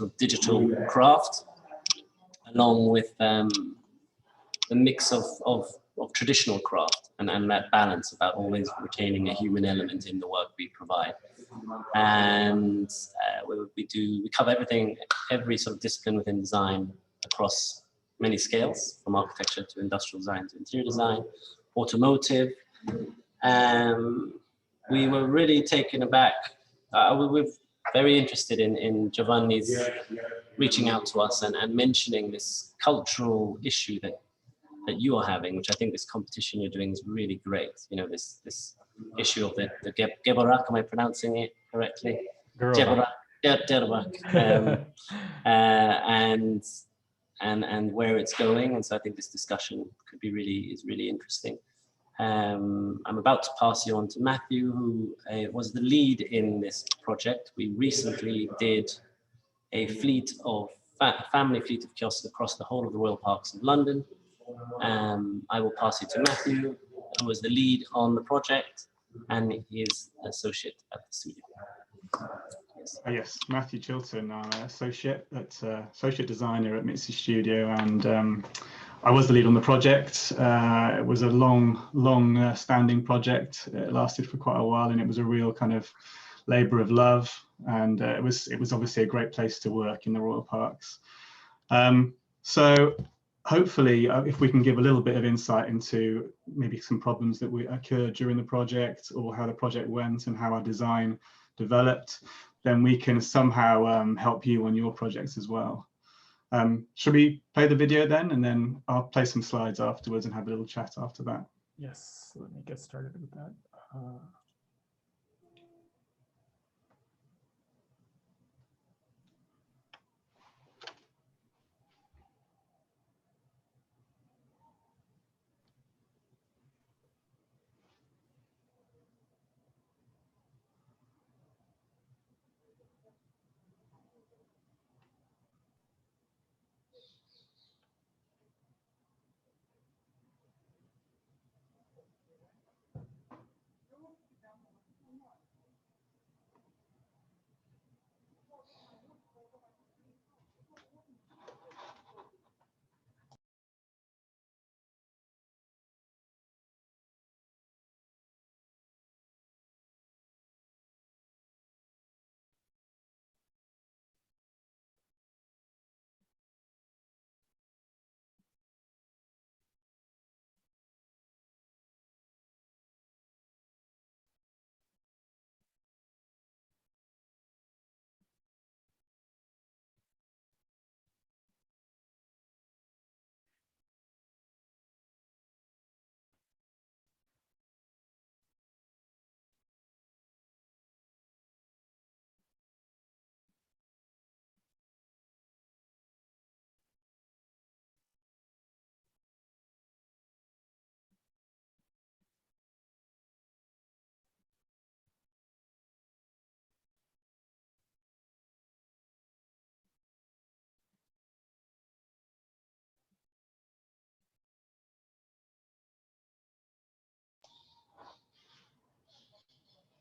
of digital craft, along with the mix of traditional craft and that balance about always retaining a human element in the work we provide. And we cover everything, every sort of discipline within design across many scales, from architecture to industrial design to interior design, automotive. We were really taken aback. We were very interested in Giovanni's reaching out to us and mentioning this cultural issue that you are having, which I think this competition you're doing is really great. You know, this issue of the Geberak, am I pronouncing it correctly? Geberak, and where it's going. And so I think this discussion could be really interesting. I'm about to pass you on to Matthew, who was the lead in this project. We recently did a family fleet of kiosks across the whole of the Royal Parks of London. I will pass you to Matthew, who was the lead on the project, and he is an associate at the studio. Yes, Matthew Chilton, I'm an associate designer at Mizzi Studio, and I was the lead on the project. It was a long standing project. It lasted for quite a while, and it was a real kind of labour of love. And it was obviously a great place to work in the Royal Parks. So hopefully, if we can give a little bit of insight into maybe some problems that occurred during the project, or how the project went and how our design developed, then we can somehow help you on your projects as well. Should we play the video then, and then I'll play some slides afterwards and have a little chat after that? Yes, let me get started with that.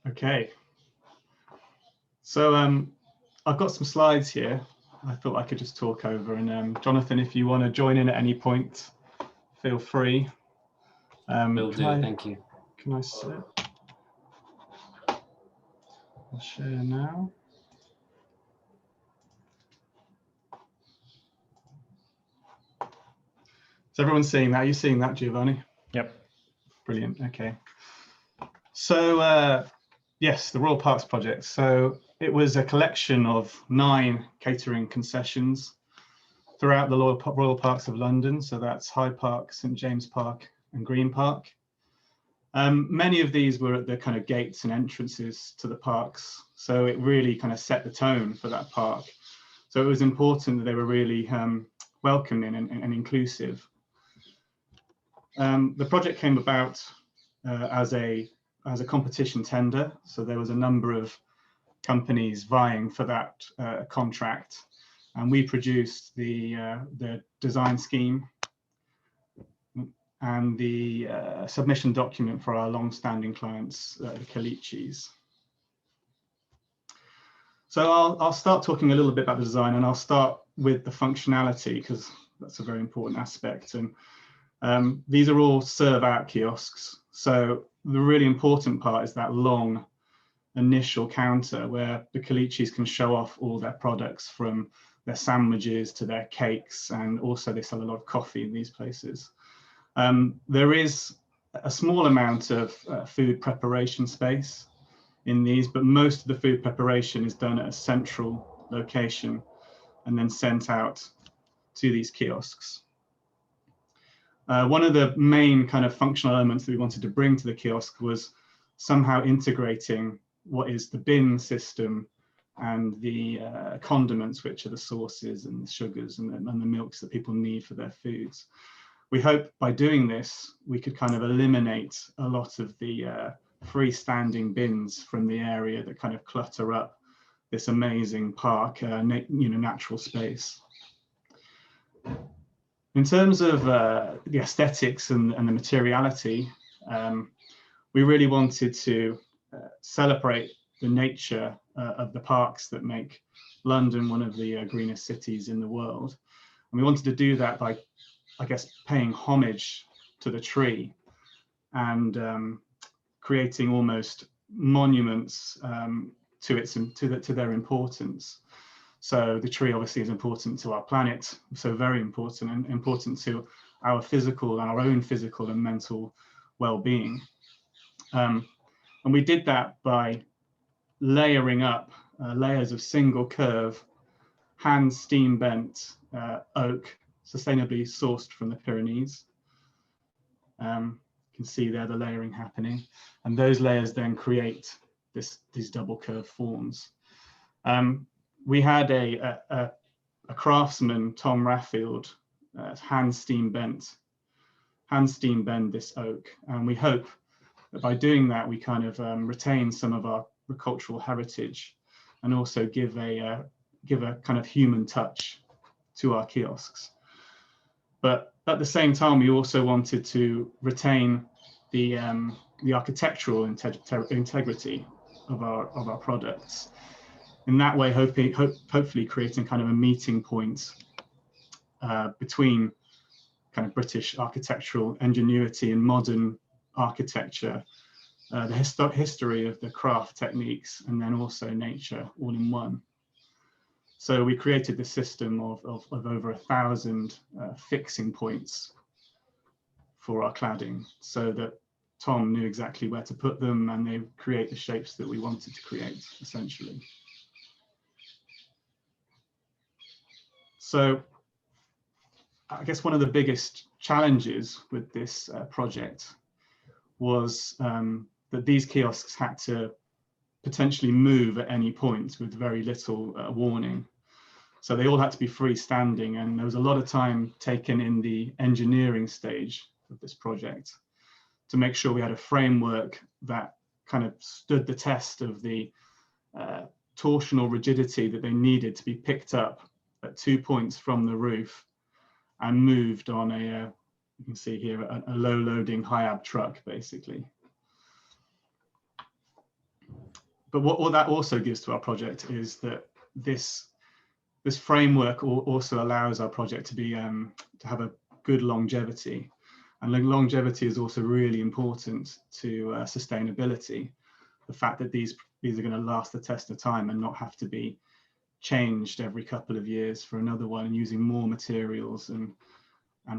Okay, so I've got some slides here. I thought I could just talk over, and Jonathan, if you want to join in at any point, feel free. Will do, thank you. Can I share? I'll share now. Is everyone seeing that? Are you seeing that, Giovanni? Yep. Brilliant, okay. So yes, the Royal Parks project. So it was a collection of 9 catering concessions throughout the Royal Parks of London. So that's Hyde Park, St James Park and Green Park. Many of these were at the kind of gates and entrances to the parks. So it really kind of set the tone for that park. So it was important that they were really welcoming and inclusive. The project came about as a competition tender. So there was a number of companies vying for that contract, and we produced the design scheme and the submission document for our long-standing clients, the Coliccis. So I'll start talking a little bit about the design, and I'll start with the functionality because that's a very important aspect. And these are all serve out kiosks. So the really important part is that long initial counter where the Coliccis can show off all their products, from their sandwiches to their cakes, and also they sell a lot of coffee in these places. There is a small amount of food preparation space in these, but most of the food preparation is done at a central location and then sent out to these kiosks. One of the main kind of functional elements that we wanted to bring to the kiosk was somehow integrating what is the bin system and the condiments, which are the sauces and the sugars and the milks that people need for their foods. We hope by doing this, we could kind of eliminate a lot of the freestanding bins from the area that kind of clutter up this amazing park, natural space. In terms of the aesthetics and the materiality, we really wanted to celebrate the nature of the parks that make London one of the greenest cities in the world. And we wanted to do that by, I guess, paying homage to the tree and creating almost monuments to their importance. So the tree obviously is important to our planet, so very important, and important to our own physical and mental well-being. And we did that by layering up layers of single curve, hand steam bent oak, sustainably sourced from the Pyrenees. You can see there the layering happening, and those layers then create these double curve forms. We had a craftsman, Tom Raffield, hand steam bend this oak, and we hope that by doing that we kind of retain some of our cultural heritage and also give a kind of human touch to our kiosks. But at the same time, we also wanted to retain the architectural integrity of our products. In that way, hopefully creating kind of a meeting point between kind of British architectural ingenuity and modern architecture, the history of the craft techniques, and then also nature all in one. So we created this system of over 1,000 fixing points for our cladding, so that Tom knew exactly where to put them, and they create the shapes that we wanted to create, essentially. So I guess one of the biggest challenges with this project was that these kiosks had to potentially move at any point with very little warning. So they all had to be freestanding, and there was a lot of time taken in the engineering stage of this project to make sure we had a framework that kind of stood the test of the torsional rigidity that they needed to be picked up at 2 points from the roof and moved on you can see here, a low loading high-ab truck, basically. But what that also gives to our project is that this framework also allows our project to be to have a good longevity, and longevity is also really important to sustainability. The fact that these are going to last the test of time and not have to be changed every couple of years for another one, and using more materials and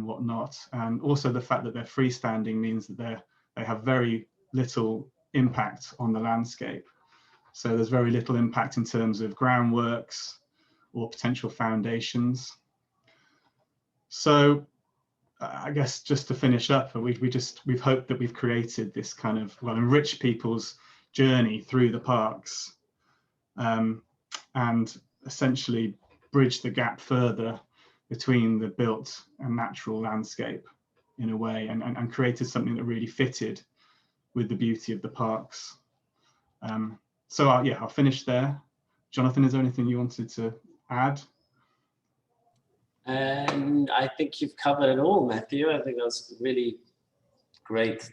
whatnot. And also the fact that they're freestanding means that they have very little impact on the landscape. So there's very little impact in terms of groundworks or potential foundations. So I guess just to finish up, we've hoped that we've created this kind of, well, enrich people's journey through the parks, and essentially bridge the gap further between the built and natural landscape in a way, and created something that really fitted with the beauty of the parks. So I'll finish there. Jonathan, is there anything you wanted to add? I think you've covered it all, Matthew. I think that's really great,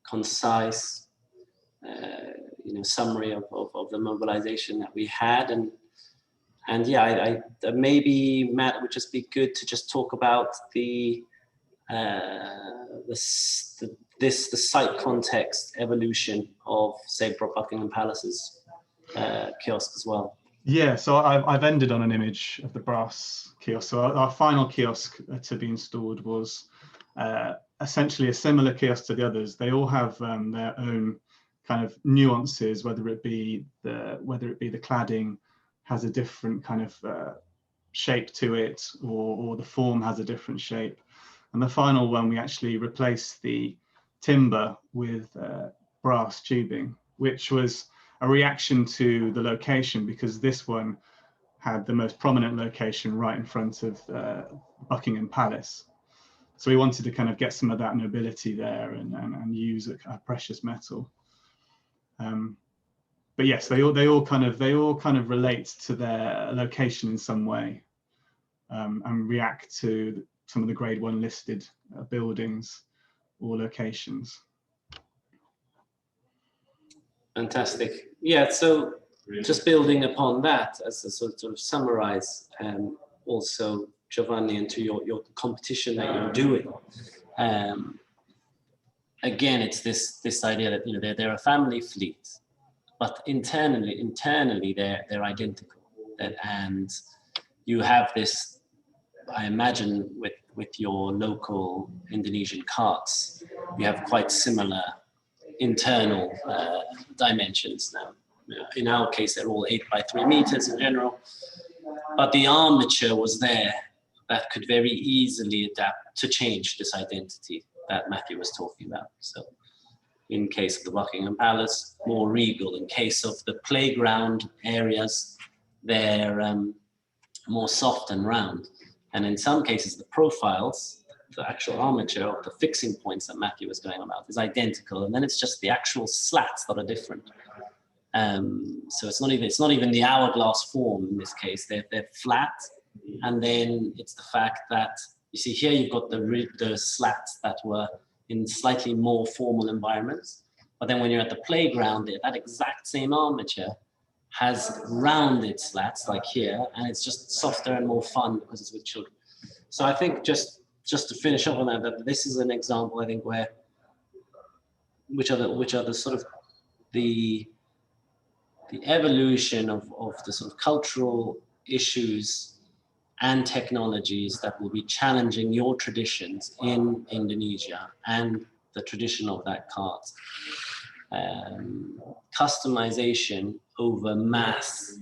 concise, summary of the mobilization that we had, and yeah, I maybe Matt, it would just be good to just talk about the site context evolution of, say, Buckingham Palace's kiosk as well. Yeah, so I've ended on an image of the brass kiosk. So our final kiosk to be installed was essentially a similar kiosk to the others. They all have their own kind of nuances, whether it be the cladding has a different kind of shape to it, or the form has a different shape. And the final one, we actually replaced the timber with brass tubing, which was a reaction to the location, because this one had the most prominent location right in front of Buckingham Palace. So we wanted to kind of get some of that nobility there and use a precious metal. But yes, they all kind of relate to their location in some way, and react to some of the Grade 1 listed buildings or locations. Fantastic. Yeah, so just building upon that as a sort of summarize, also Giovanni, into your competition that you're doing. Again, it's this idea that they're a family fleet, but internally they're identical, and you have this, I imagine, with your local Indonesian carts, you have quite similar internal dimensions now. In our case, they're all 8 by 3 meters in general, but the armature was there that could very easily adapt to change this identity that Matthew was talking about. So in case of the Buckingham Palace, more regal. In case of the playground areas, they're more soft and round. And in some cases, the profiles, the actual armature of the fixing points that Matthew was going on about is identical. And then it's just the actual slats that are different. So it's not even the hourglass form in this case. They're flat. And then it's the fact that, you see here, you've got the slats that were in slightly more formal environments. But then when you're at the playground, that exact same armature has rounded slats like here, and it's just softer and more fun because it's with children. So I think just to finish up on that this is an example, I think, where which are the sort of the evolution of the sort of cultural issues and technologies that will be challenging your traditions in Indonesia and the tradition of that cart. Customization over mass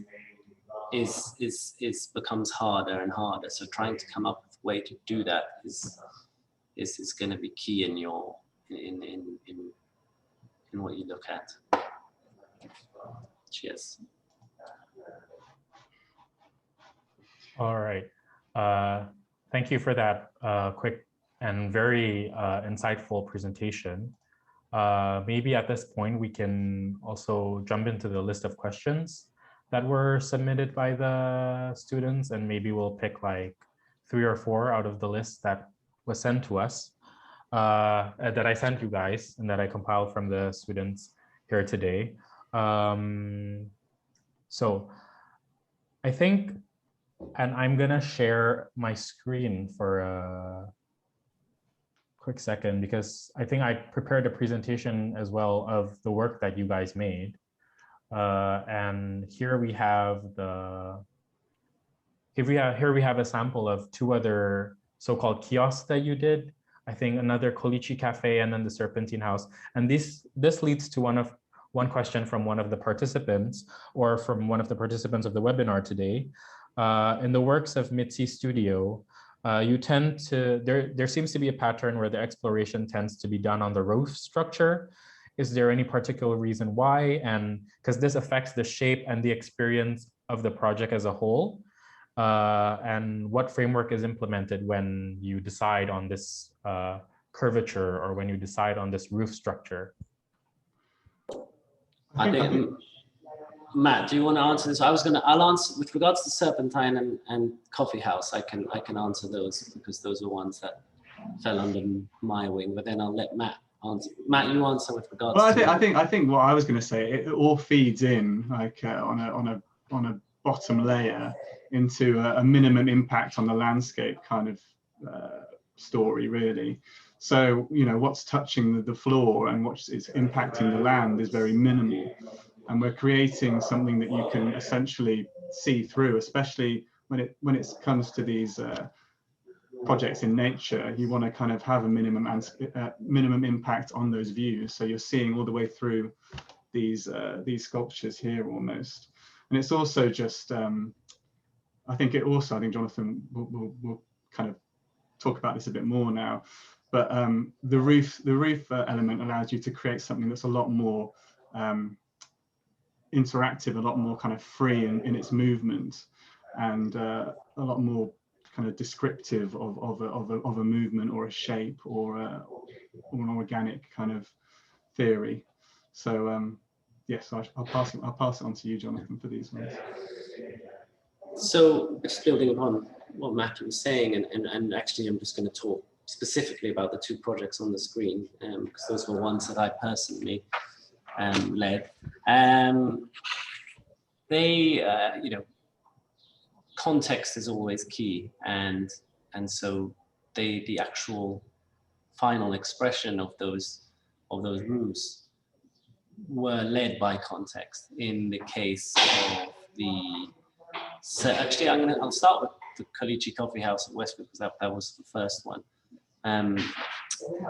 becomes harder and harder. So trying to come up with a way to do that is going to be key in what you look at. Cheers. All right. Thank you for that quick and very insightful presentation. Maybe at this point, we can also jump into the list of questions that were submitted by the students, and maybe we'll pick like 3 or 4 out of the list that was sent to us, that I sent you guys, and that I compiled from the students here today. So I think, and I'm gonna share my screen for a quick second, because I think I prepared a presentation as well of the work that you guys made. And here we have a sample of 2 other so-called kiosks that you did. I think another Colicci Café, and then the Serpentine house. And this leads to one question from one of the participants, or from one of the participants of the webinar today. In the works of Mizzi Studio, you tend to, there seems to be a pattern where the exploration tends to be done on the roof structure. Is there any particular reason why? And because this affects the shape and the experience of the project as a whole. And what framework is implemented when you decide on this curvature, or when you decide on this roof structure? I think, Matt, do you want to answer this? I'll answer with regards to Serpentine and Coffee House. I can answer those, because those are ones that fell under my wing. But then I'll let Matt answer. Matt, you answer with regards Well, to... I think what I was going to say, it all feeds in like on a bottom layer into a minimum impact on the landscape kind of story, really. So, you know, what's touching the floor and what's impacting the land is very minimal. And we're creating something that you can essentially see through, especially when it comes to these projects in nature. You want to kind of have a minimum impact on those views. So you're seeing all the way through these sculptures here almost. And it's also just, I think Jonathan will kind of talk about this a bit more now, but the roof element allows you to create something that's a lot more interactive, a lot more kind of free in its movement, and a lot more kind of descriptive of a movement or a shape or an organic kind of theory. So yes, I'll pass it on to you, Jonathan, for these ones. So just building upon what Matthew was saying, and actually I'm just going to talk specifically about the two projects on the screen, because those were ones that I personally led. You know, context is always key, and so the actual final expression of those roofs were led by context. In the case of so actually I'll start with the Colicci coffee house at Westfield, because that was the first one.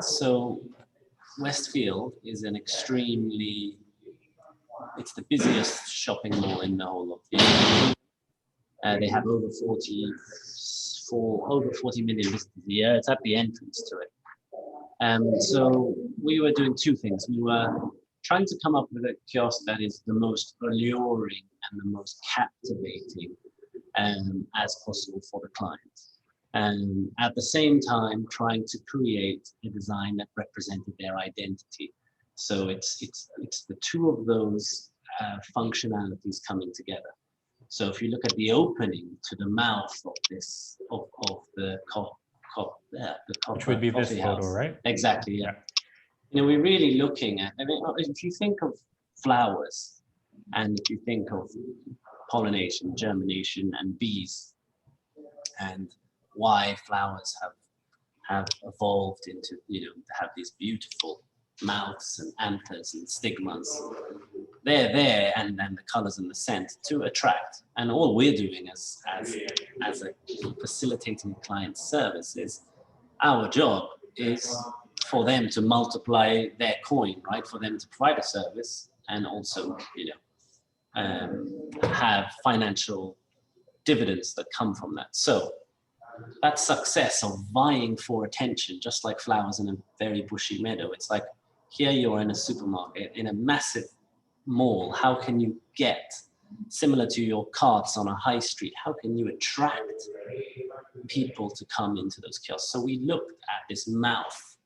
So Westfield is it's the busiest shopping mall in the whole of the UK. They have over 40 million visitors a year. It's at the entrance to it. So we were doing two things. We were trying to come up with a kiosk that is the most alluring and the most captivating as possible for the client. And at the same time, trying to create a design that represented their identity. So it's the two of those functionalities coming together. So if you look at the opening to the mouth of the which would be this house, photo, right? Exactly, yeah. You know, we're really looking at, I mean, if you think of flowers and if you think of pollination, germination, and bees, and why flowers have evolved into, you know, have these beautiful mouths and anthers and stigmas. They're there, and then the colors and the scent to attract. And all we're doing as a facilitating client service is, our job is for them to multiply their coin, right? For them to provide a service and also, you know, have financial dividends that come from that. So that success of vying for attention, just like flowers in a very bushy meadow, it's like, here you're in a supermarket, in a massive mall, how can you get, similar to your carts on a high street, how can you attract people to come into those kiosks? So we looked at this mouth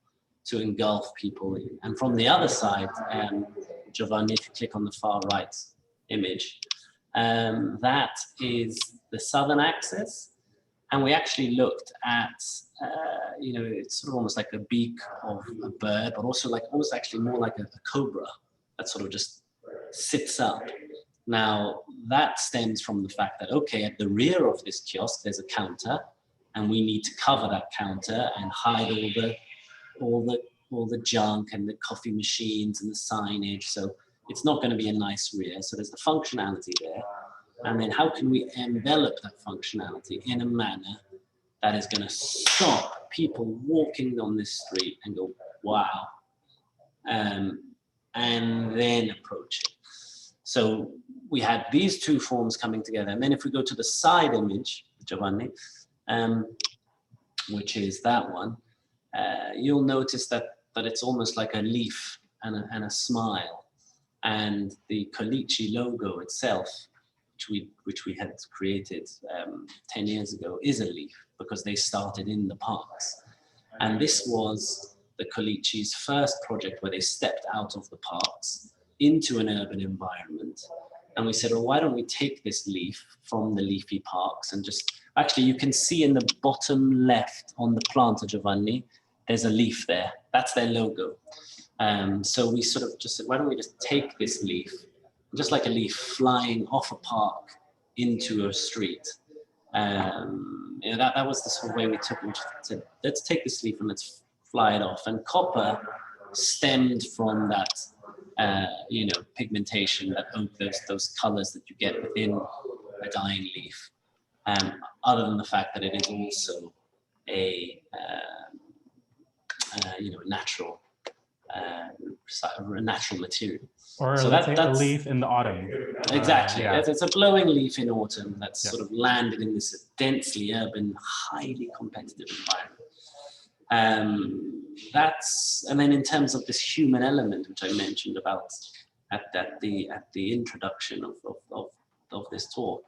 to engulf people in. And from the other side, Giovanni, if you click on the far right image, that is the southern axis. And we actually looked at, you know, it's sort of almost like a beak of a bird, but also like almost actually more like a cobra that sort of just sits up. Now, that stems from the fact that, okay, at the rear of this kiosk, there's a counter, and we need to cover that counter and hide all the junk and the coffee machines and the signage. So it's not going to be a nice rear. So there's the functionality there. And then how can we envelop that functionality in a manner that is going to stop people walking on this street and go, wow, and then approach it. So we had these two forms coming together. And then if we go to the side image, Giovanni, which is that one, you'll notice that it's almost like a leaf and a smile. And the Colicci logo itself, which we had created 10 years ago, is a leaf, because they started in the parks. And this was the Colicci's first project where they stepped out of the parks into an urban environment. And we said, well, why don't we take this leaf from the leafy parks and just, actually you can see in the bottom left on the planter, Giovanni, there's a leaf there that's their logo. So we sort of just said, why don't we just take this leaf, just like a leaf flying off a park into a street. That was the sort of way we took it. Said, let's take this leaf and let's fly it off. And copper stemmed from that, pigmentation, that those colors that you get within a dying leaf. Other than the fact that it is also a natural material. Or so let's say a that's leaf in the autumn. Exactly. Yeah. It's a blowing leaf in autumn that's sort of landed in this densely urban, highly competitive environment. And then in terms of this human element, which I mentioned about at the introduction of this talk,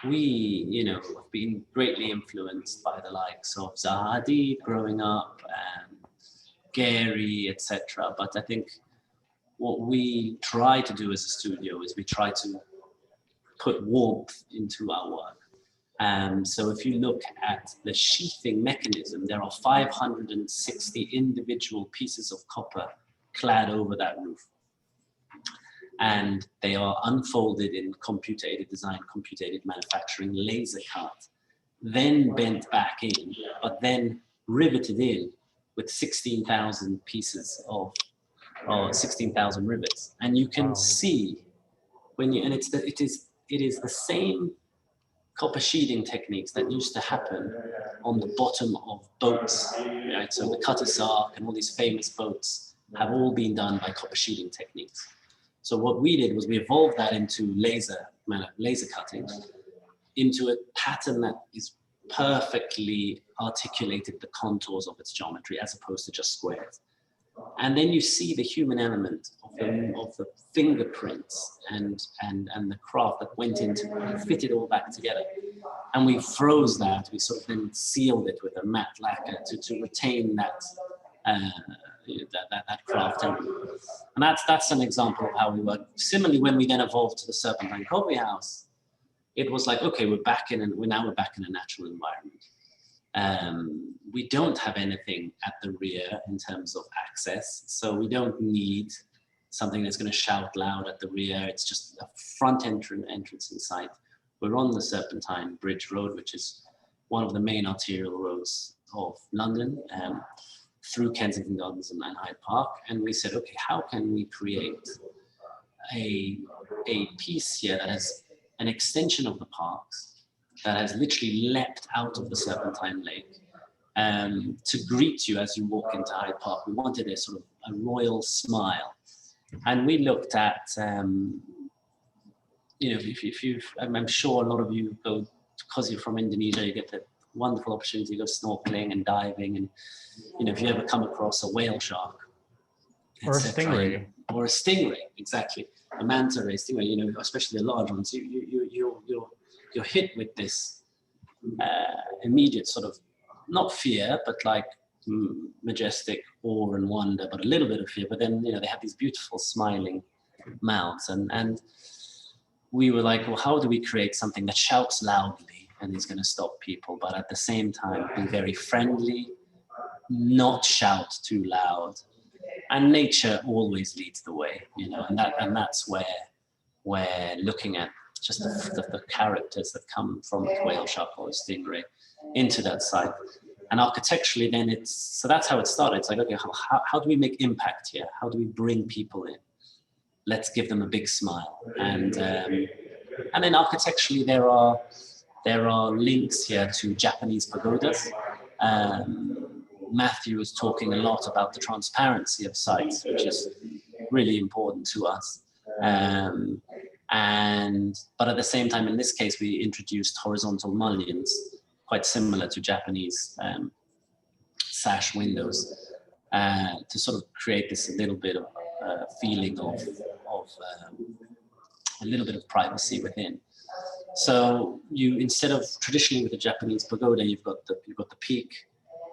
we, have been greatly influenced by the likes of Zaha Hadid growing up, Gary, etc. But I think what we try to do as a studio is we try to put warmth into our work. So if you look at the sheathing mechanism, there are 560 individual pieces of copper clad over that roof. And they are unfolded in computer-aided design, computer-aided manufacturing, laser cut, then bent back in, but then riveted in with 16,000 pieces of, or 16,000 rivets. And you can see when you, and it is the same copper sheathing techniques that used to happen on the bottom of boats, right? So the Cutter's Ark and all these famous boats have all been done by copper sheathing techniques. So what we did was we evolved that into laser cutting, into a pattern that is perfectly articulated the contours of its geometry as opposed to just squares. And then you see the human element of the fingerprints and the craft that went into it, fit it all back together. And we froze that, we sort of then sealed it with a matte lacquer to retain that that craft element. And that's an example of how we work. Similarly, when we then evolved to the Serpentine Coffee House, it was like, okay, we're back in a natural environment. We don't have anything at the rear in terms of access, so we don't need something that's going to shout loud at the rear. It's just a front entrance inside. We're on the Serpentine Bridge Road, which is one of the main arterial roads of London, through Kensington Gardens and Hyde Park. And we said, okay, how can we create a piece here that has an extension of the parks, that has literally leapt out of the Serpentine Lake to greet you as you walk into Hyde Park. We wanted a sort of a royal smile. And we looked at, I'm sure a lot of you go, because you're from Indonesia, you get the wonderful opportunity to go snorkeling and diving. And, if you ever come across a whale shark. Or a stingray. Or a stingray, exactly. A manta ray stingray, especially the large ones, you're hit with this immediate sort of, not fear, but like majestic awe and wonder, but a little bit of fear. But then, they have these beautiful smiling mouths. And we were like, well, how do we create something that shouts loudly and is going to stop people, but at the same time be very friendly, not shout too loud? And nature always leads the way, and that's where we're looking at just the characters that come from a whale shark or a stingray into that site. And architecturally, then so that's how it started. It's like, okay, how do we make impact here? How do we bring people in? Let's give them a big smile. And then architecturally, there are links here to Japanese pagodas. Matthew was talking a lot about the transparency of sites, which is really important to us. But at the same time, in this case, we introduced horizontal mullions, quite similar to Japanese sash windows, to sort of create this a little bit of feeling of a little bit of privacy within. So instead of traditionally with the Japanese pagoda, you've got the peak,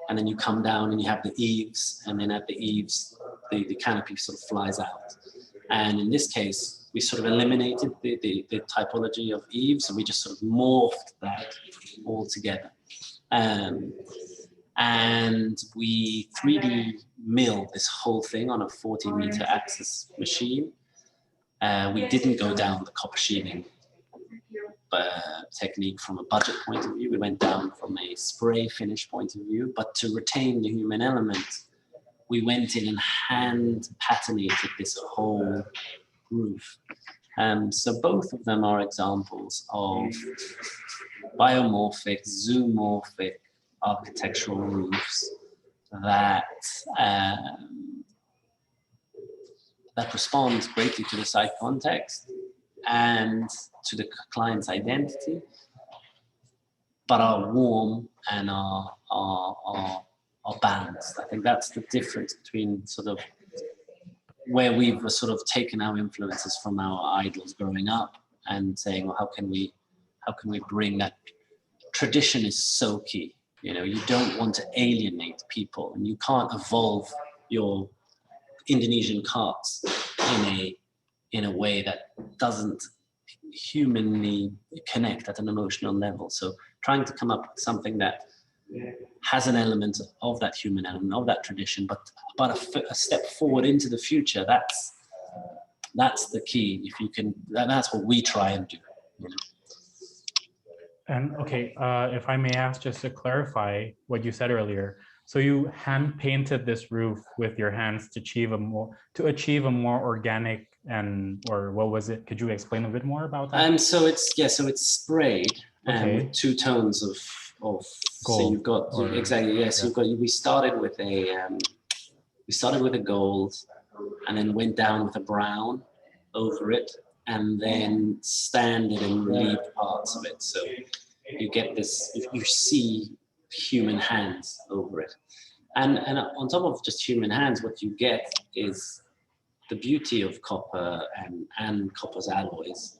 and then you come down and you have the eaves, and then at the eaves, the canopy sort of flies out. And in this case, we sort of eliminated the typology of eaves, and we just sort of morphed that all together. And And we 3D milled this whole thing on a 40-meter axis machine. We didn't go down the copper sheeting technique from a budget point of view. We went down from a spray finish point of view, but to retain the human element, we went in and hand patinated this whole roof. So both of them are examples of biomorphic, zoomorphic architectural roofs that that respond greatly to the site context and to the client's identity, but are warm and are balanced. I think that's the difference between sort of where we've sort of taken our influences from our idols growing up and saying, well, how can we bring that? Tradition is so key. You know, you don't want to alienate people, and you can't evolve your Indonesian carts in a way that doesn't humanly connect at an emotional level. So trying to come up with something that has an element of that human element, of that tradition, but a step forward into the future. That's the key. If you can, that's what we try and do. You know? And okay, if I may ask, just to clarify what you said earlier. So you hand painted this roof with your hands to achieve a more organic or what was it? Could you explain a bit more about that? So it's sprayed with 2 tones of gold. So you've got exactly, yes. Yeah. So we started with a gold, and then went down with a brown over it, and then standard and relieved parts of it. So you get this, you see human hands over it. And on top of just human hands, what you get is the beauty of copper and copper's alloys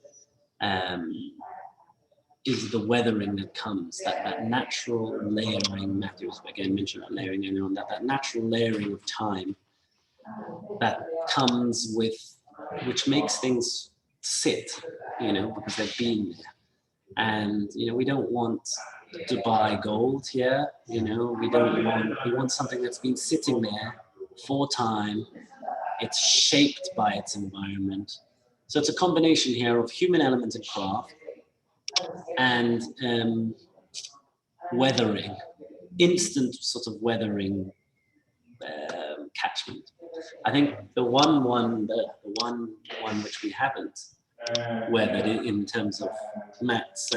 is the weathering that comes, that natural layering. Matthew's again mentioned that layering earlier on, that natural layering of time that comes with, which makes things sit, you know, because they've been there. And, you know, we don't want Dubai gold here, you know, we want something that's been sitting there for time. It's shaped by its environment. So it's a combination here of human element and craft and weathering, instant sort of weathering catchment. I think the one which we haven't weathered in terms of Matt's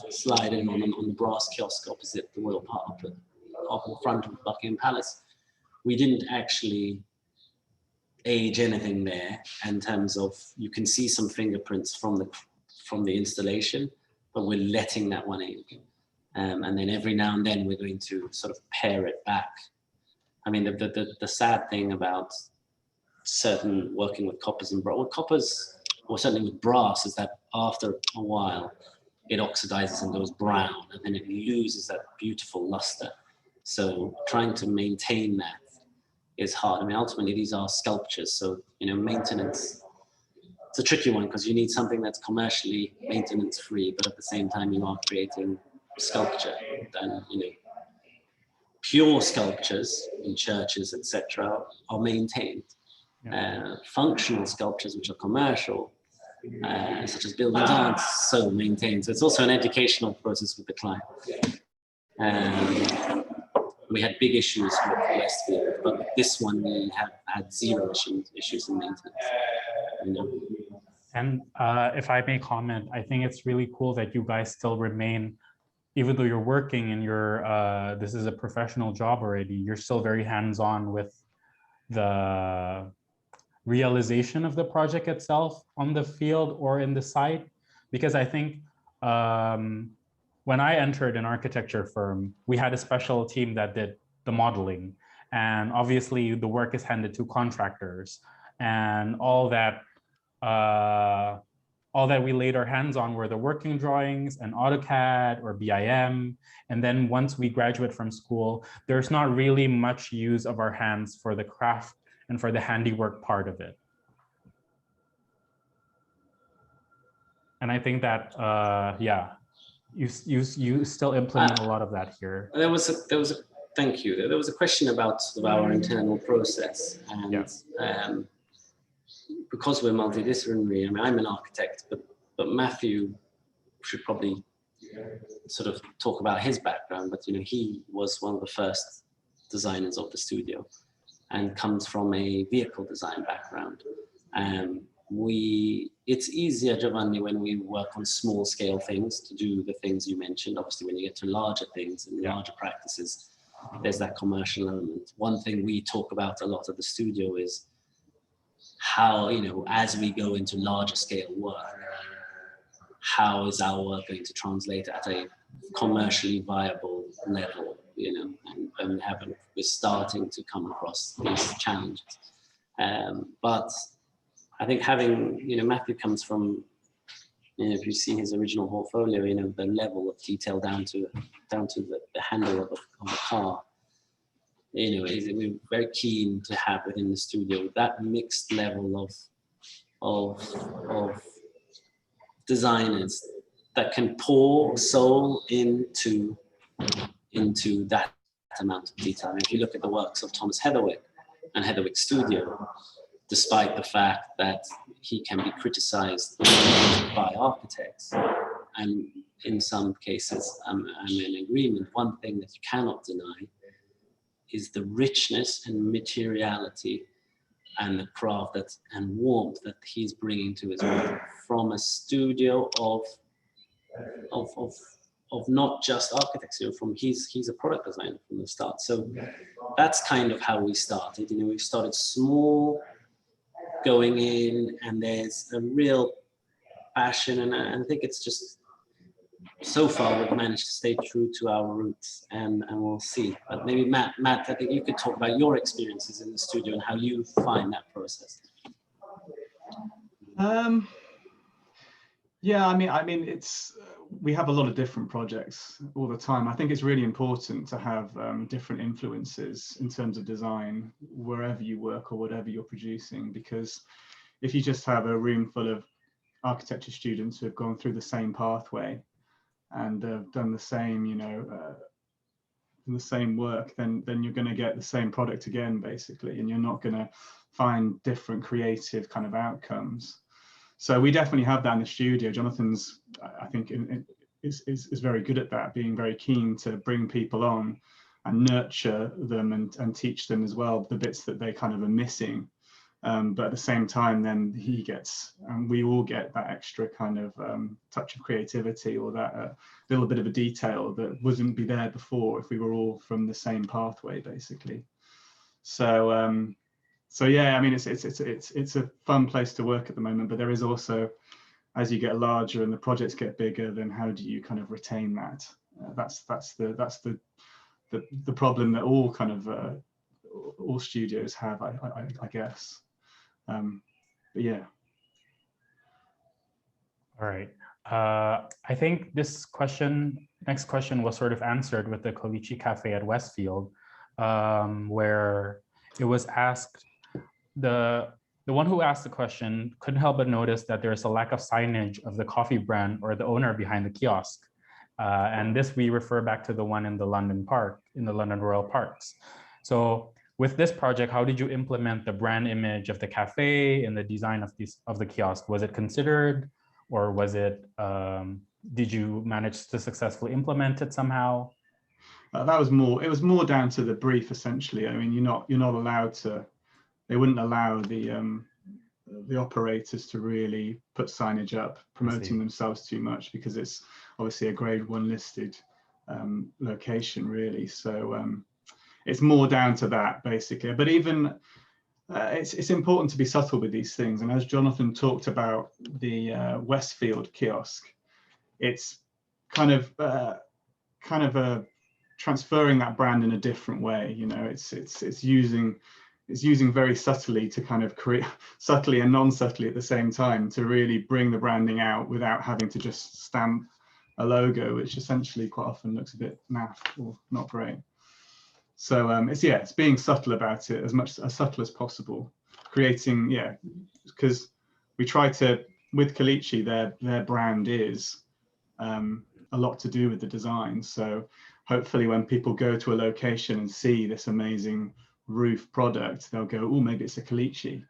slide in on the brass kiosk opposite the Royal Park, off the front of Buckingham Palace. We didn't actually age anything there in terms of, you can see some fingerprints from the installation, but we're letting that one age. And then every now and then we're going to sort of pare it back. I mean, the sad thing about certain working with coppers and brass, or certainly with brass, is that after a while it oxidizes and goes brown, and then it loses that beautiful luster. So trying to maintain that is hard. I mean, ultimately these are sculptures, so, you know, maintenance, it's a tricky one because you need something that's commercially maintenance free, but at the same time you are creating sculpture. And, you know, pure sculptures in churches, etc., are maintained. Functional sculptures, which are commercial, such as buildings, aren't so maintained. So it's also an educational process with the client. We had big issues with Westfield, but with this one we have had zero issues in maintenance. You know? And if I may comment, I think it's really cool that you guys still remain, even though you're working and this is a professional job already, you're still very hands-on with the realization of the project itself on the field or in the site. Because I think when I entered an architecture firm, we had a special team that did the modeling. And obviously the work is handed to contractors, and all that we laid our hands on were the working drawings and AutoCAD or BIM. And then once we graduate from school, there's not really much use of our hands for the craft and for the handiwork part of it. And I think that, yeah, you still implement a lot of that here. Thank you. There was a question about sort of our internal process, and because we're multidisciplinary. I mean, I'm an architect, but Matthew should probably sort of talk about his background. But he was one of the first designers of the studio, and comes from a vehicle design background. It's easier, Giovanni, when we work on small scale things to do the things you mentioned. Obviously, when you get to larger things and larger practices, there's that commercial element. One thing we talk about a lot at the studio is how, as we go into larger scale work, how is our work going to translate at a commercially viable level, and we're starting to come across these challenges. But I think having, Matthew comes from, if you see his original portfolio, the level of detail down to the handle of a car, we're very keen to have within the studio that mixed level of designers that can pour soul into that amount of detail. And if you look at the works of Thomas Heatherwick and Heatherwick Studio, despite the fact that he can be criticized by architects, and in some cases I'm in agreement, one thing that you cannot deny is the richness and materiality and the craft and warmth that he's bringing to his work from a studio of not just architecture. He's a product designer from the start. So that's kind of how we started. We started small, going in, and there's a real passion, and I think it's just, so far we've managed to stay true to our roots, and we'll see. But maybe Matt, I think you could talk about your experiences in the studio and how you find that process. Yeah, I mean, we have a lot of different projects all the time. I think it's really important to have different influences in terms of design wherever you work or whatever you're producing, because if you just have a room full of architecture students who have gone through the same pathway and done the same, the same work, then you're going to get the same product again, basically, and you're not going to find different creative kind of outcomes. So we definitely have that in the studio. Jonathan's, I think, is very good at that, being very keen to bring people on and nurture them and teach them as well the bits that they kind of are missing. But at the same time, then he gets, and we all get that extra kind of touch of creativity, or that little bit of a detail that wouldn't be there before if we were all from the same pathway, basically. So yeah, I mean, it's a fun place to work at the moment, but there is also, as you get larger and the projects get bigger, then how do you kind of retain that? That's the problem that all kind of all studios have, I guess. But yeah. All right. I think this next question was sort of answered with the Colicci Café at Westfield, where it was asked, the one who asked the question couldn't help but notice that there's a lack of signage of the coffee brand or the owner behind the kiosk. And this we refer back to the one in the London Royal Parks. So with this project, how did you implement the brand image of the cafe in the design of the kiosk? Was it considered, or was it, did you manage to successfully implement it somehow? It was more down to the brief, essentially. I mean, you're not allowed to, they wouldn't allow the operators to really put signage up promoting themselves too much, because it's obviously a grade 1 listed location, really. So it's more down to that, basically. But even it's important to be subtle with these things. And as Jonathan talked about the Westfield kiosk, it's kind of transferring that brand in a different way. It's using very subtly to kind of create, subtly and non-subtly at the same time, to really bring the branding out without having to just stamp a logo, which essentially quite often looks a bit naff or not great. So it's being subtle about it, as subtle as possible, creating, because we try to, with Colicci, their brand is a lot to do with the design. So hopefully when people go to a location and see this amazing roof product, they'll go, oh, maybe it's a Colicci,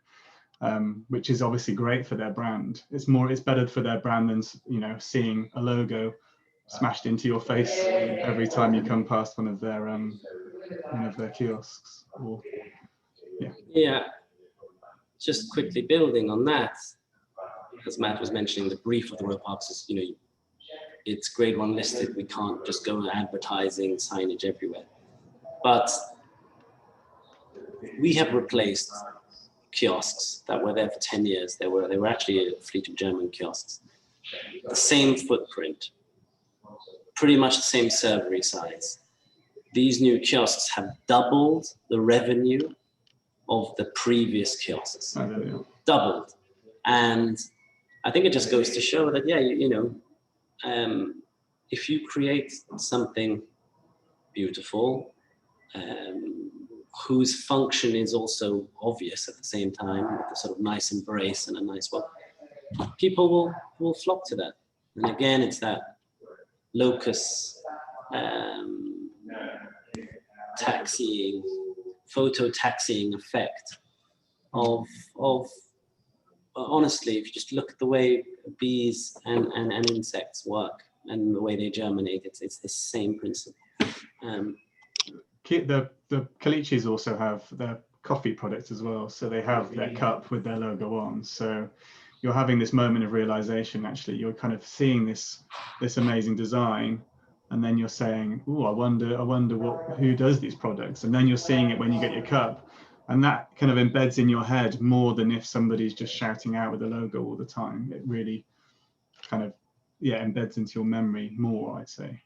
which is obviously great for their brand. It's better for their brand than, you know, seeing a logo smashed into your face every time you come past one of their kiosks. Or, yeah. Just quickly building on that, as Matt was mentioning, the brief of the row parks is, you know, it's grade 1 listed. We can't just go advertising signage everywhere. But we have replaced kiosks that were there for 10 years. They were actually a fleet of German kiosks. The same footprint, pretty much the same servery size. These new kiosks have doubled the revenue of the previous kiosks. Doubled. And I think it just goes to show that, yeah, you know, if you create something beautiful, whose function is also obvious at the same time, with a sort of nice embrace and a nice one, people will flock to that. And again, it's that locus taxiing, photo taxiing effect of honestly, if you just look at the way bees and insects work and the way they germinate, it's the same principle. The Colicci's also have their coffee product as well, so they have their cup with their logo on. So you're having this moment of realization. Actually, you're kind of seeing this amazing design, and then you're saying, "Oh, I wonder who does these products." And then you're seeing it when you get your cup, and that kind of embeds in your head more than if somebody's just shouting out with a logo all the time. It really kind of embeds into your memory more, I'd say.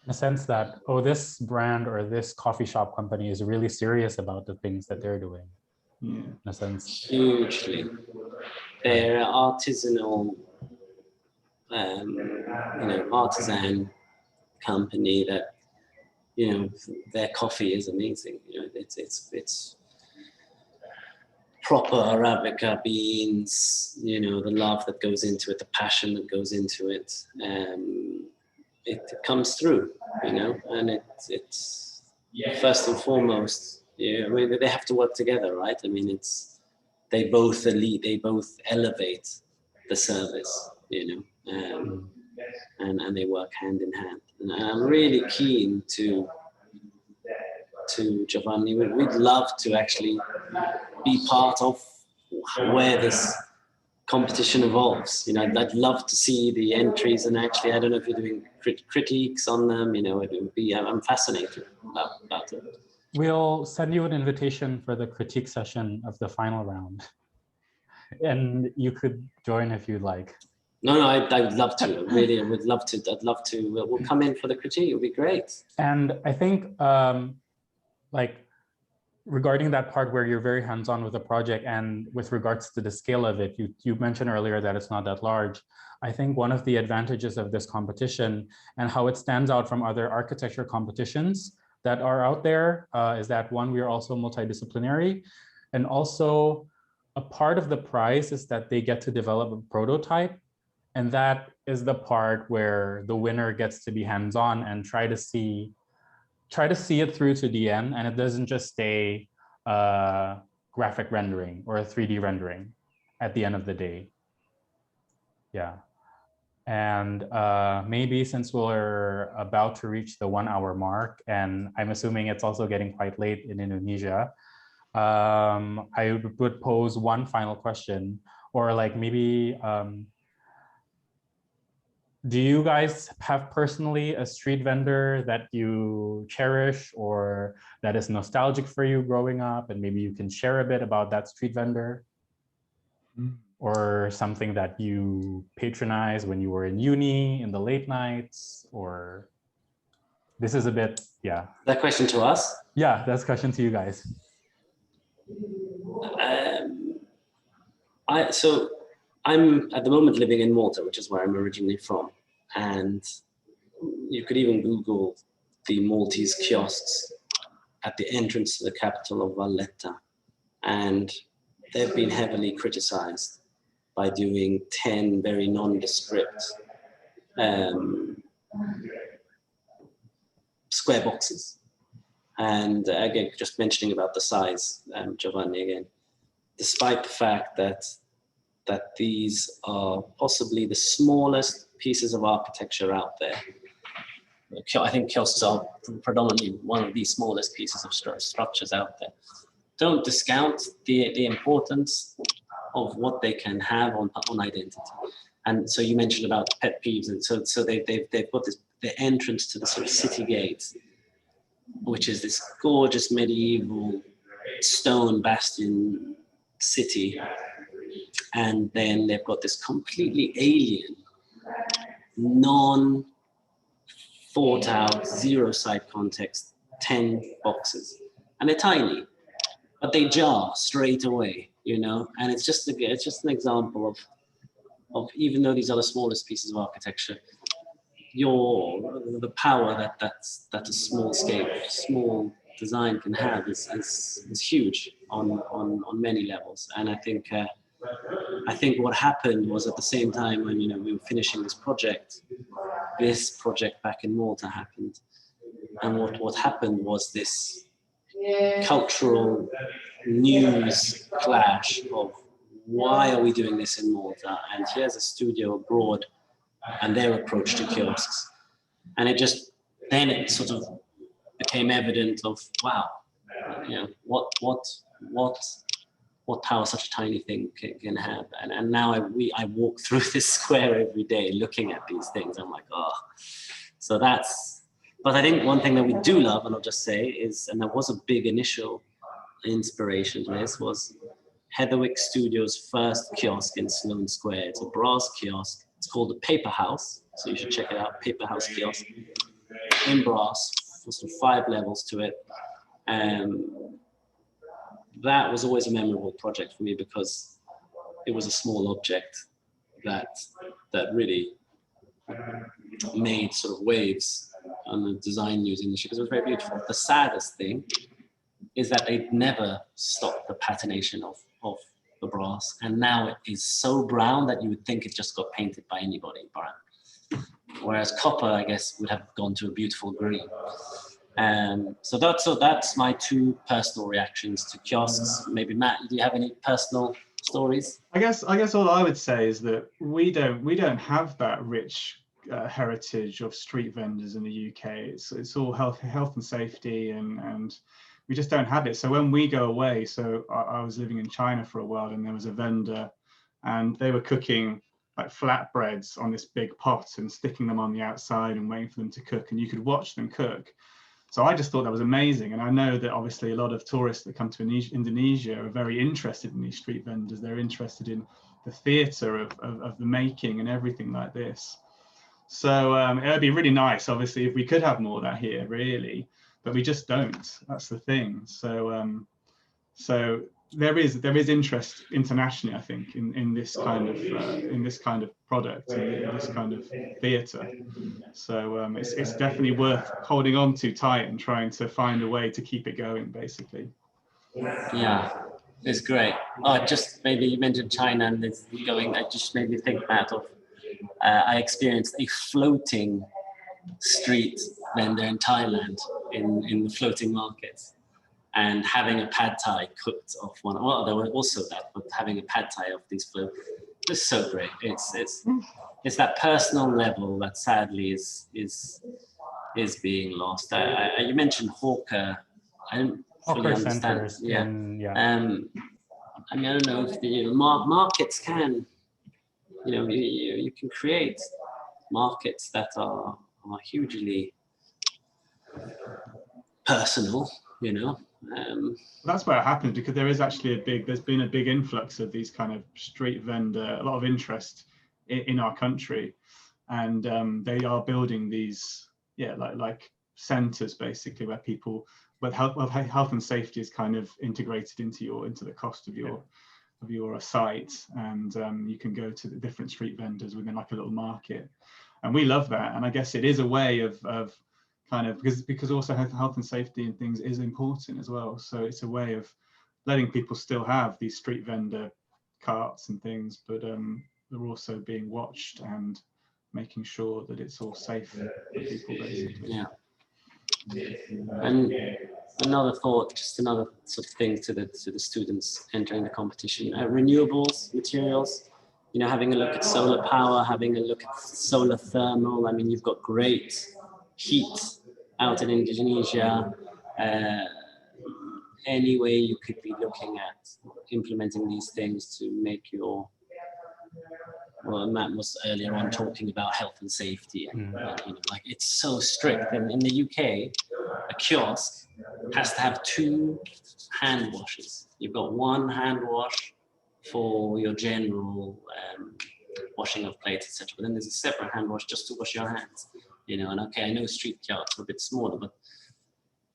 In a sense that, oh, this brand or this coffee shop company is really serious about the things that they're doing. Yeah. In a sense. Hugely. They're artisanal, artisan company that, you know, their coffee is amazing. You know, it's proper Arabica beans, you know, the love that goes into it, the passion that goes into it. It comes through, you know, and it's first and foremost, I mean, they have to work together, right? I mean, they both elevate the service, you know, and they work hand in hand. And I'm really keen to Giovanni, we'd love to actually be part of where this competition evolves. You know, I'd love to see the entries, and actually, I don't know if you're doing critiques on them. You know, it would be. I'm fascinated about it. We'll send you an invitation for the critique session of the final round, and you could join if you'd like. No, I would love to. Really, I would love to. I'd love to. We'll come in for the critique. It would be great. And I think, regarding that part where you're very hands-on with the project and with regards to the scale of it, you mentioned earlier that it's not that large. I think one of the advantages of this competition and how it stands out from other architecture competitions that are out there is that, one, we are also multidisciplinary, and also a part of the prize is that they get to develop a prototype, and that is the part where the winner gets to be hands-on and try to see it through to the end, and it doesn't just stay graphic rendering or a 3D rendering at the end of the day. Yeah. And maybe since we're about to reach the 1 hour mark, and I'm assuming it's also getting quite late in Indonesia, I would pose one final question, or like maybe, do you guys have personally a street vendor that you cherish or that is nostalgic for you growing up? And maybe you can share a bit about that street vendor, or something that you patronized when you were in uni in the late nights, or this is a bit, yeah. That question to us? Yeah, that's a question to you guys. So I'm at the moment living in Malta, which is where I'm originally from. And you could even Google the Maltese kiosks at the entrance to the capital of Valletta. And they've been heavily criticized by doing 10 very nondescript square boxes. And again, just mentioning about the size, Giovanni, again, despite the fact that these are possibly the smallest pieces of architecture out there. I think kiosks are predominantly one of the smallest pieces of structures out there. Don't discount the importance of what they can have on identity. And so you mentioned about pet peeves, and so they've got this, the entrance to the sort of city gates, which is this gorgeous medieval stone bastion city, and then they've got this completely alien, non-thought out, zero site context, 10 boxes, and they're tiny, but they jar straight away, you know. And it's just an example of even though these are the smallest pieces of architecture, the power that a small design can have is huge on many levels. And I think what happened was, at the same time when, you know, we were finishing this project back in Malta happened, and what happened was this cultural news clash of, why are we doing this in Malta? And here's a studio abroad and their approach to kiosks. And it sort of became evident of, wow, you know, what power such a tiny thing can have. And now I walk through this square every day looking at these things. I'm like, oh, so but I think one thing that we do love, and I'll just say is, and there was a big initial inspiration to this, was Heatherwick Studios' first kiosk in Sloane Square. It's a brass kiosk. It's called the Paper House, so you should check it out. Paper House kiosk in brass, sort of 5 levels to it. That was always a memorable project for me, because it was a small object that really made sort of waves on the design news industry, because it was very beautiful. The saddest thing is that they'd never stopped the patination of the brass, and now it is so brown that you would think it just got painted by anybody brown. Whereas copper, I guess, would have gone to a beautiful green. So that's my 2 personal reactions to kiosks. Maybe Matt, do you have any personal stories? I guess all I would say is that we don't have that rich heritage of street vendors in the UK. It's all health and safety, and we just don't have it. So when we go away, so I was living in China for a while, and there was a vendor, and they were cooking like flatbreads on this big pot and sticking them on the outside and waiting for them to cook, and you could watch them cook. So I just thought that was amazing. And I know that obviously a lot of tourists that come to Indonesia are very interested in these street vendors. They're interested in the theatre of the making and everything like this. So it would be really nice, obviously, if we could have more of that here, really, but we just don't. That's the thing. So so there is interest internationally, I think, in this kind of product, in this kind of theatre. So it's definitely worth holding on to tight and trying to find a way to keep it going, basically. Yeah, it's great. Oh, just maybe you mentioned China and it's going. It just made me think, Matt, of I experienced a floating street vendor in Thailand in the floating markets. And having a pad thai cooked off one. Well, there was also that, but having a pad thai off these float was so great. It's that personal level that sadly is being lost. You mentioned hawker. I don't fully understand. Yeah. I mean, I don't know if the markets can. You know, you can create markets that are hugely personal. You know. That's where it happens, because there is actually there's been a big influx of these kind of street vendor, a lot of interest in our country, and they are building these, like centers basically, where health and safety is kind of integrated into the cost of your site, and you can go to the different street vendors within like a little market, and we love that. And I guess it is a way of kind of, because also health and safety and things is important as well. So it's a way of letting people still have these street vendor carts and things, but they're also being watched and making sure that it's all safe for people, basically. Yeah. And another thought, just another sort of thing to the students entering the competition, renewables, materials, you know, having a look at solar power, having a look at solar thermal. I mean, you've got great heat out in Indonesia. Any way you could be looking at implementing these things to make your, well, Matt was earlier on talking about health and safety, and you know, like it's so strict. And in the UK, a kiosk has to have 2 hand washes. You've got 1 hand wash for your general washing of plates, etc. But then there's a separate hand wash just to wash your hands. You know, and okay, I know street kiosks are a bit smaller,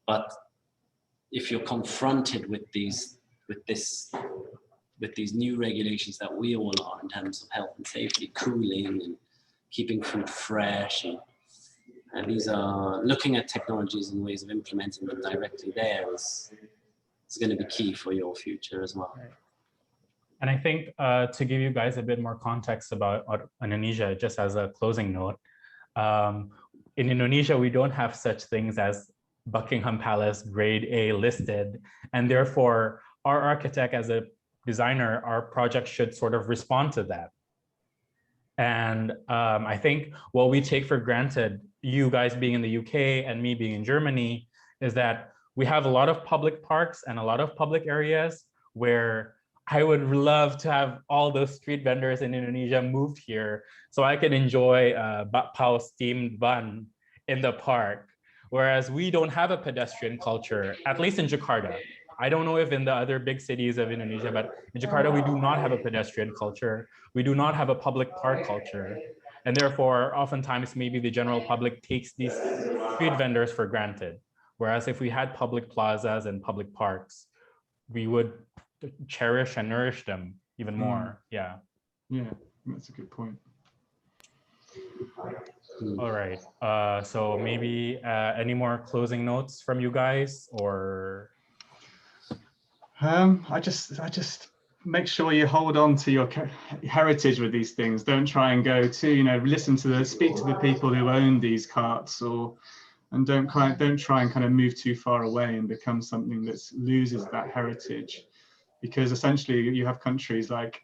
but if you're confronted with these new regulations that we all are in terms of health and safety, cooling and keeping food fresh, and these are looking at technologies and ways of implementing them directly there is going to be key for your future as well. Right. And I think to give you guys a bit more context about Indonesia, just as a closing note, in Indonesia, we don't have such things as Buckingham Palace grade A listed, and therefore our architect as a designer, our project should sort of respond to that. And I think what we take for granted, you guys being in the UK and me being in Germany, is that we have a lot of public parks and a lot of public areas where I would love to have all those street vendors in Indonesia moved here so I can enjoy bakpao steamed bun in the park. Whereas we don't have a pedestrian culture, at least in Jakarta. I don't know if in the other big cities of Indonesia, but in Jakarta, we do not have a pedestrian culture. We do not have a public park culture. And therefore, oftentimes, maybe the general public takes these street vendors for granted. Whereas if we had public plazas and public parks, we would cherish and nourish them even more. Yeah. Yeah, that's a good point. All right. So maybe any more closing notes from you guys, or? I just make sure you hold on to your heritage with these things. Don't try and go to, you know, speak to the people who own these carts, and don't try and kind of move too far away and become something that loses that heritage, because essentially you have countries like,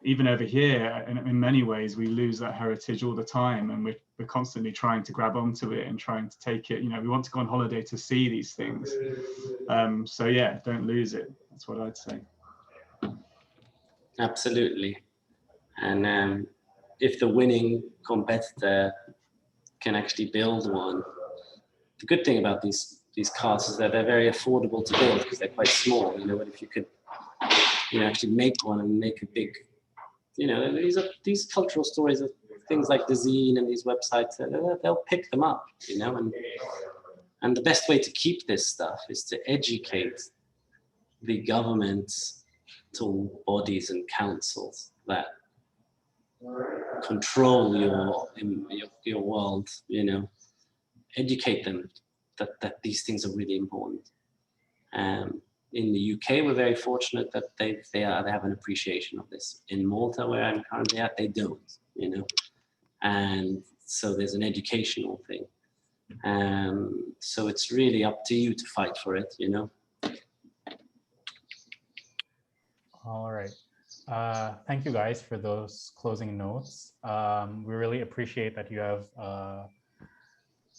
even over here, in many ways, we lose that heritage all the time, and we're constantly trying to grab onto it and trying to take it. You know, we want to go on holiday to see these things. So yeah, don't lose it. That's what I'd say. Absolutely. And if the winning competitor can actually build one, the good thing about these cars is that they're very affordable to build because they're quite small. You know, but if you could, you know, actually make one and make a big, you know, these cultural stories of things like design and these websites, they'll pick them up, you know, and the best way to keep this stuff is to educate the governmental bodies and councils that control your world, you know, educate them that these things are really important. In the UK, we're very fortunate that they have an appreciation of this. In Malta, where I'm currently at, they don't, you know, and so there's an educational thing. So it's really up to you to fight for it, you know. All right. Thank you guys for those closing notes. We really appreciate that you have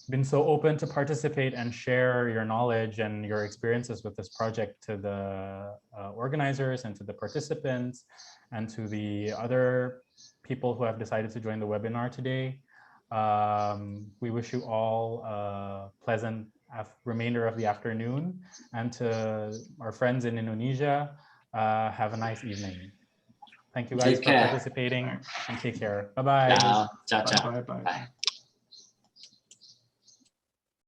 been so open to participate and share your knowledge and your experiences with this project to the organizers and to the participants and to the other people who have decided to join the webinar today. We wish you all a pleasant remainder of the afternoon, and to our friends in Indonesia, have a nice evening. Thank you guys for participating, and take care. Bye-bye. Ciao, ciao. Bye.